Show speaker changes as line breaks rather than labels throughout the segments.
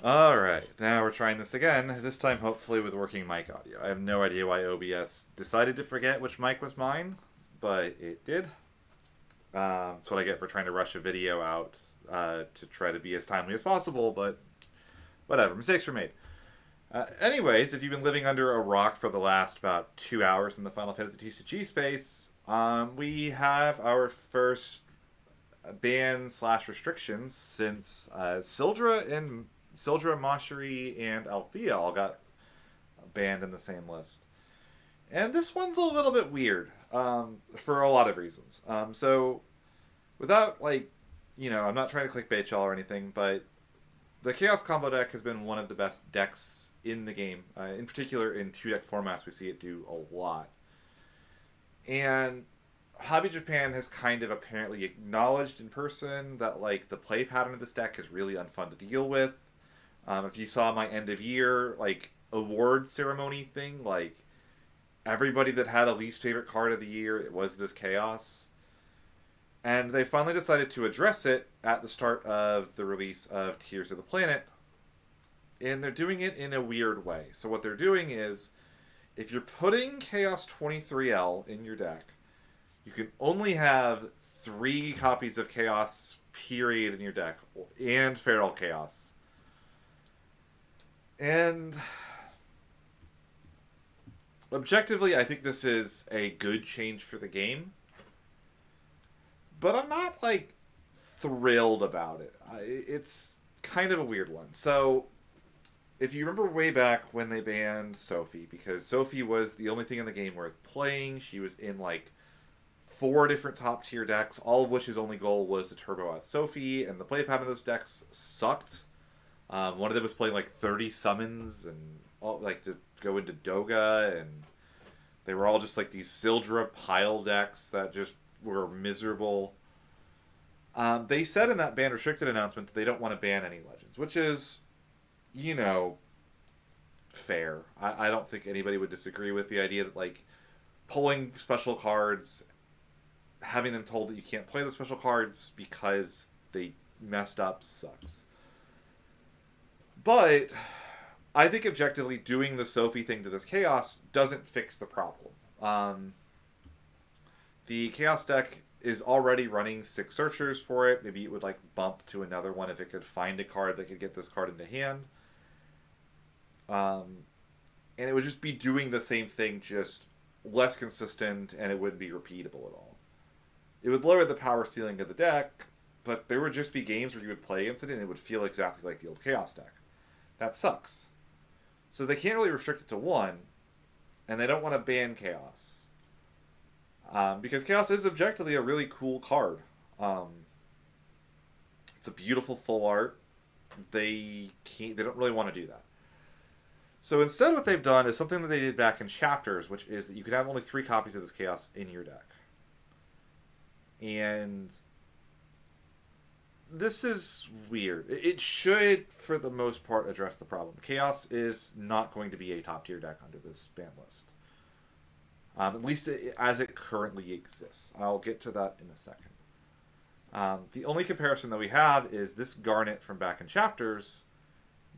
Alright, now we're trying this again, this time hopefully with working mic audio. I have no idea why OBS decided to forget which mic was mine, but it did. That's what I get for trying to rush a video out to try to be as timely as possible, but whatever, mistakes were made. Anyways, if you've been living under a rock for the last about 2 hours in the Final Fantasy TCG space, we have our first ban slash restrictions since Sildra, Mashiri, and Althea all got banned in the same list. And this one's a little bit weird for a lot of reasons. So, without, I'm not trying to clickbait y'all or anything, but the Chaos Combo deck has been one of the best decks in the game. In particular, in two deck formats, we see it do a lot. And Hobby Japan has kind of apparently acknowledged in person that, the play pattern of this deck is really unfun to deal with. If you saw my end of year award ceremony thing, everybody that had a least favorite card of the year, it was this Chaos. And they finally decided to address it at the start of the release of Tears of the Planet. And they're doing it in a weird way. So what they're doing is, if you're putting Chaos 23L in your deck, you can only have 3 copies of Chaos period in your deck, and Feral Chaos. And objectively, I think this is a good change for the game. But I'm not, thrilled about it. It's kind of a weird one. So, if you remember way back when they banned Sophie, because Sophie was the only thing in the game worth playing, she was in, 4 different top tier decks, all of which his only goal was to turbo out Sophie, and the play pattern of those decks sucked. One of them was playing 30 summons and all, to go into Doga, and they were all just these Sildra pile decks that just were miserable. They said in that ban restricted announcement that they don't want to ban any legends, which is, fair. I don't think anybody would disagree with the idea that pulling special cards, having them told that you can't play the special cards because they messed up sucks. But I think objectively doing the Sophie thing to this Chaos doesn't fix the problem. The Chaos deck is already running 6 searchers for it. Maybe it would bump to another one if it could find a card that could get this card into hand. And it would just be doing the same thing, just less consistent, and it wouldn't be repeatable at all. It would lower the power ceiling of the deck, but there would just be games where you would play against it and it would feel exactly like the old Chaos deck. That sucks. So they can't really restrict it to 1, and they don't want to ban Chaos. Because Chaos is objectively a really cool card. It's a beautiful full art. They don't really want to do that. So instead what they've done is something that they did back in Chapters, which is that you could have only 3 copies of this Chaos in your deck. And this is weird. It should, for the most part, address the problem. Chaos is not going to be a top tier deck under this ban list. At least as it currently exists. I'll get to that in a second. The only comparison that we have is this Garnet from back in Chapters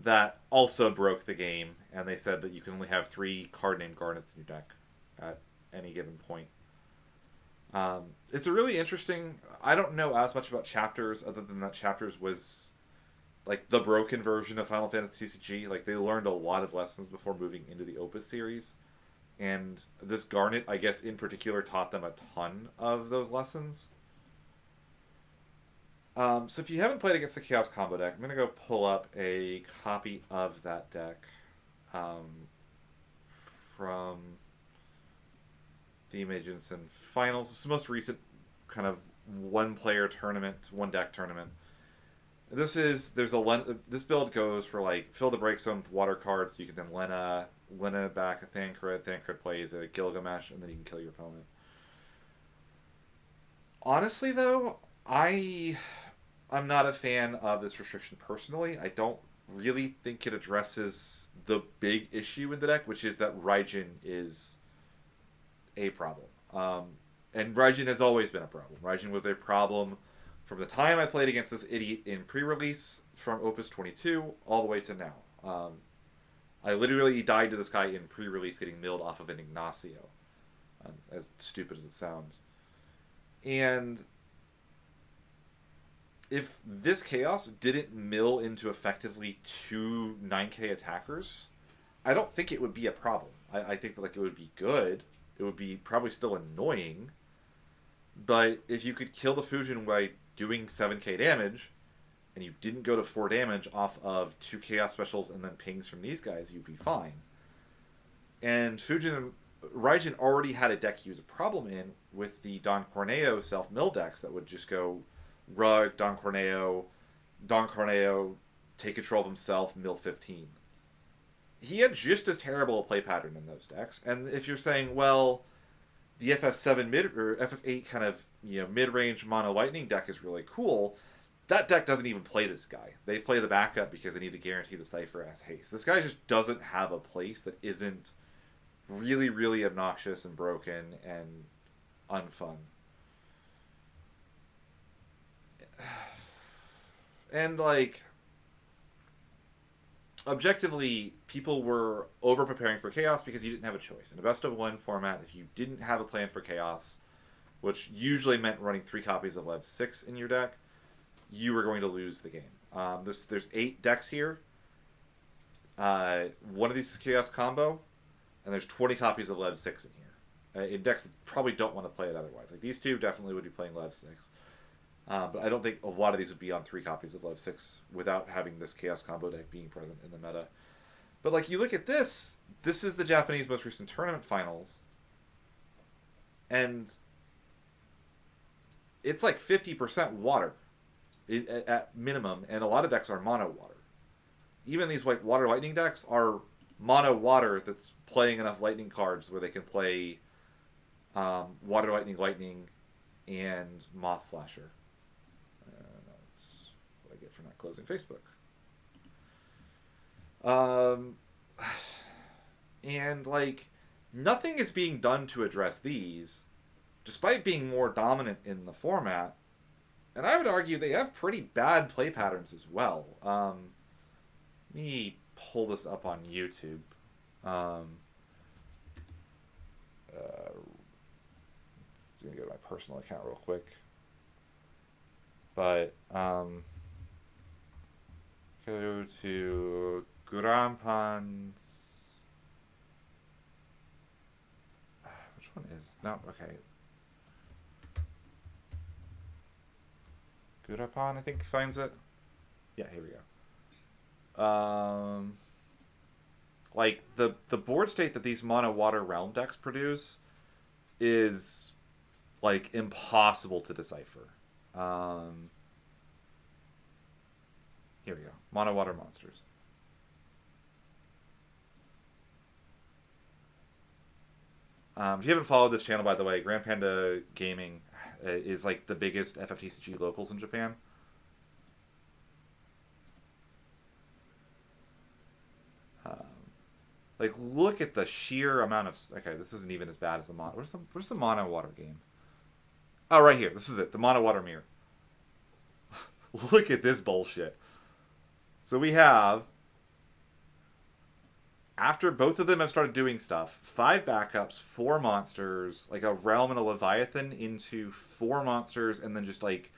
that also broke the game, and they said that you can only have 3 card named Garnets in your deck at any given point. It's a really interesting... I don't know as much about Chapters, other than that Chapters was the broken version of Final Fantasy TCG. They learned a lot of lessons before moving into the Opus series. And this Garnet, I guess, in particular, taught them a ton of those lessons. So if you haven't played against the Chaos Combo deck, I'm going to go pull up a copy of that deck from the Imagines and Finals. It's the most recent kind of one-player tournament, one-deck tournament. This build goes for fill the break zone with water cards, so you can then Lena back a Thancred plays a Gilgamesh, and then you can kill your opponent. Honestly, though, I'm not a fan of this restriction personally. I don't really think it addresses the big issue in the deck, which is that Raijin is a problem. And Raijin has always been a problem. Raijin was a problem from the time I played against this idiot in pre-release from Opus 22 all the way to now. I literally died to this guy in pre-release getting milled off of an Ignacio, as stupid as it sounds. And if this Chaos didn't mill into effectively 2 9k attackers, I don't think it would be a problem. I think that, like, it would be good. It would be probably still annoying. But if you could kill the Fujin by doing 7k damage, and you didn't go to 4 damage off of 2 Chaos Specials and then pings from these guys, you'd be fine. And Raijin already had a deck he was a problem in with the Don Corneo self-mill decks that would just go Rug, Don Corneo, take control of himself, mill 15. He had just as terrible a play pattern in those decks. And if you're saying, well, the FF7 mid or FF8 kind of, you know, mid-range mono lightning deck is really cool, that deck doesn't even play this guy. They play the backup because they need to guarantee the Cypher as haste. This guy just doesn't have a place that isn't really, really obnoxious and broken and unfun. And, like, objectively, people were over-preparing for Chaos because you didn't have a choice. In a best-of-1 format, if you didn't have a plan for Chaos, which usually meant running 3 copies of Lev 6 in your deck, you were going to lose the game. There's 8 decks here. One of these is Chaos Combo, and there's 20 copies of Lev 6 in here. In decks that probably don't want to play it otherwise. Like, these two definitely would be playing Lev 6. But I don't think a lot of these would be on 3 copies of Lev 6 without having this Chaos Combo deck being present in the meta. But, like, you look at this is the Japanese most recent tournament finals, and it's like 50% water at minimum, and a lot of decks are mono water. Even these, like, water lightning decks are mono water that's playing enough lightning cards where they can play water lightning, and Moth Slasher. That's what I get for not closing Facebook. And, like, nothing is being done to address these, despite being more dominant in the format. And I would argue they have pretty bad play patterns as well. Let me pull this up on YouTube. I'm going to go to my personal account real quick. But, go to Grampan's. Which one is? No, okay. Gurapan, I think, finds it. Yeah, here we go. Like, the board state that these mono water realm decks produce is, like, impossible to decipher. Here we go. Mono water monsters. If you haven't followed this channel, by the way, Grand Panda Gaming is, like, the biggest FFTCG locals in Japan. Like, look at the sheer amount of... Okay, this isn't even as bad as the mono... Where's the mono water game? Oh, right here. This is it. The mono water mirror. Look at this bullshit. So we have... After both of them have started doing stuff, 5 backups, 4 monsters, like a realm and a leviathan into 4 monsters, and then just, like,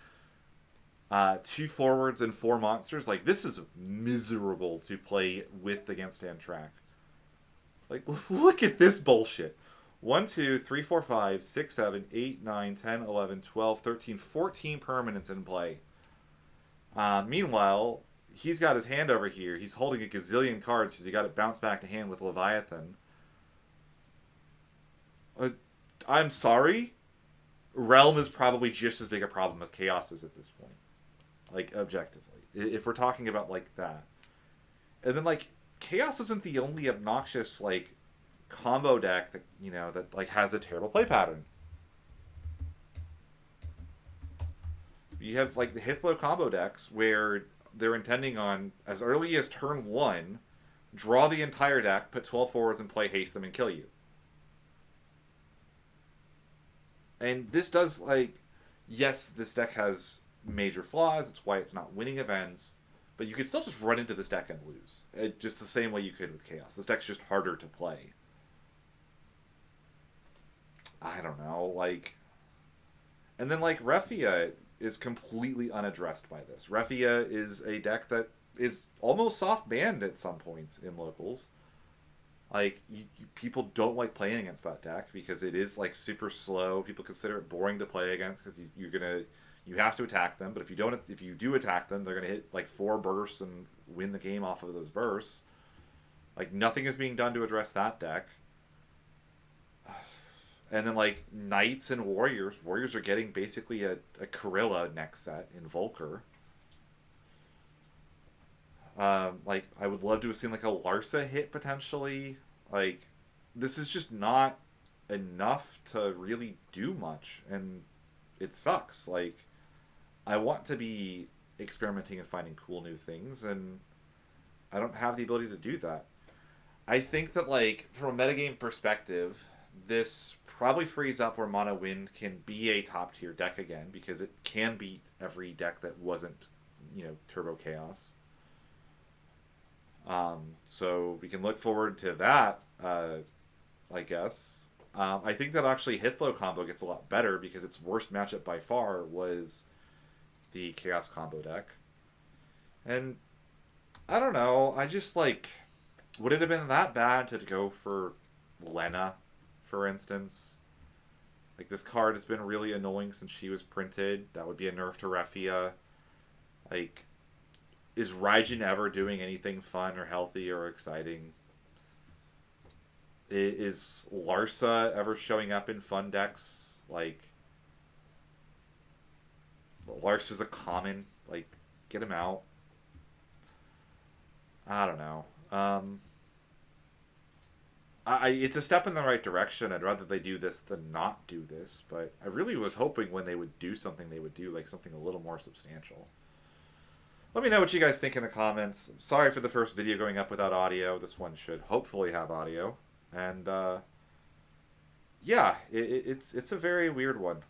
2 forwards and 4 monsters. Like, this is miserable to play with against Amtrak. Like, look at this bullshit. 1, 2, 3, 4, 5, 6, 7, 8, 9, 10, 11, 12, 13, 14 permanents in play. Meanwhile, he's got his hand over here. He's holding a gazillion cards because he got it bounced back to hand with Leviathan. I'm sorry. Realm is probably just as big a problem as Chaos is at this point. Like, objectively. If we're talking about, like, that. And then, like, Chaos isn't the only obnoxious, like, combo deck that, you know, that, like, has a terrible play pattern. You have, like, the Hithlo combo decks where they're intending on, as early as turn 1, draw the entire deck, put 12 forwards and play haste them and kill you. And this does, like, yes, this deck has major flaws. It's why it's not winning events. But you could still just run into this deck and lose. Just the same way you could with Chaos. This deck's just harder to play. I don't know, like... And then, like, Refia is completely unaddressed by this. Refia is a deck that is almost soft banned at some points in locals. Like, people don't like playing against that deck because it is, like, super slow. People consider it boring to play against because you have to attack them. But if you do attack them, they're gonna hit like 4 bursts and win the game off of those bursts. Like, nothing is being done to address that deck. And then, like, Knights and Warriors. Warriors are getting basically a Karilla next set in Volker. Like, I would love to have seen, like, a Larsa hit, potentially. Like, this is just not enough to really do much. And it sucks. Like, I want to be experimenting and finding cool new things, and I don't have the ability to do that. I think that, like, from a metagame perspective, this probably frees up where Mono Wind can be a top tier deck again, because it can beat every deck that wasn't, Turbo Chaos. So we can look forward to that, I guess. I think that actually Hitflow combo gets a lot better because its worst matchup by far was the Chaos combo deck. And I don't know, I just, like, would it have been that bad to go for Lena, for instance? Like, this card has been really annoying since she was printed. That would be a nerf to Refia. Like, is Raijin ever doing anything fun or healthy or exciting? Is Larsa ever showing up in fun decks? Like, Larsa's a common. Like, get him out. I don't know. It's a step in the right direction. I'd rather they do this than not do this, but I really was hoping when they would do something, they would do, like, something a little more substantial. Let me know what you guys think in the comments. Sorry for the first video going up without audio. This one should hopefully have audio. And, yeah, it's a very weird one.